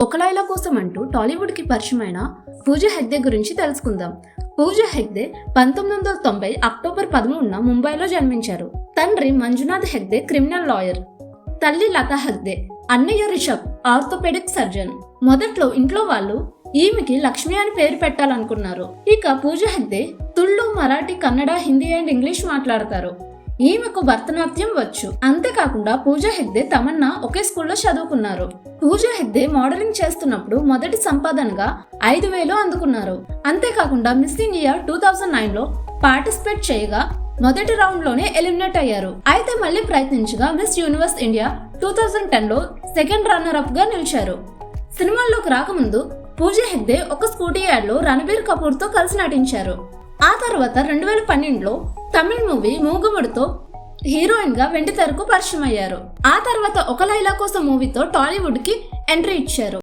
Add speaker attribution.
Speaker 1: ఒక లైలా కోసం అంటూ టాలీవుడ్ కి పరిచయమైన పూజా హెగ్డే గురించి తెలుసుకుందాం. పూజా హెగ్డే 1990 అక్టోబర్ 13న ముంబైలో జన్మించారు. తండ్రి మంజునాథ్ హెగ్డే క్రిమినల్ లాయర్, తల్లి లతా హెగ్డే, అన్నయ్య రిషబ్ ఆర్థోపెడిక్ సర్జన్. మొదట్లో ఇంట్లో వాళ్ళు ఈమెకి లక్ష్మి అని పేరు పెట్టాలనుకున్నారు. ఇక పూజా హెగ్డే తుళు, మరాఠీ, కన్నడ, హిందీ అండ్ ఇంగ్లీష్ మాట్లాడతారు. ఈమెకు భరతనాట్యం వచ్చు. అంతేకాకుండా పూజా హెగ్డే, తమన్నా ఒకే స్కూల్లో చదువుకున్నారు. పూజా హెగ్డే మోడలింగ్ చేస్తున్నప్పుడు మొదటి సంపాదనగా 5,000 అందుకున్నారు. అంతేకాకుండా మిస్ ఇండియా 2009లో పార్టిసిపేట్ చేయగా మొదటి రౌండ్ లోనే ఎలిమినేట్ అయ్యారు. అయితే మళ్ళీ ప్రయత్నించగా మిస్ యూనివర్స్ ఇండియా 2010లో సెకండ్ రన్నర్ అప్ గా నిలిచారు. సినిమాల్లోకి రాకముందు పూజా హెగ్డే ఒక స్కూటీ యాడ్ లో రణబీర్ కపూర్ తో కలిసి నటించారు. ఆ తర్వాత 2012లో తమిళ మూవీ మూగముడితో హీరోయిన్ గా వెండితెరకు పరిచయం అయ్యారు. ఆ తర్వాత ఒక లైలా కోసం మూవీతో టాలీవుడ్ కి ఎంట్రీ ఇచ్చారు.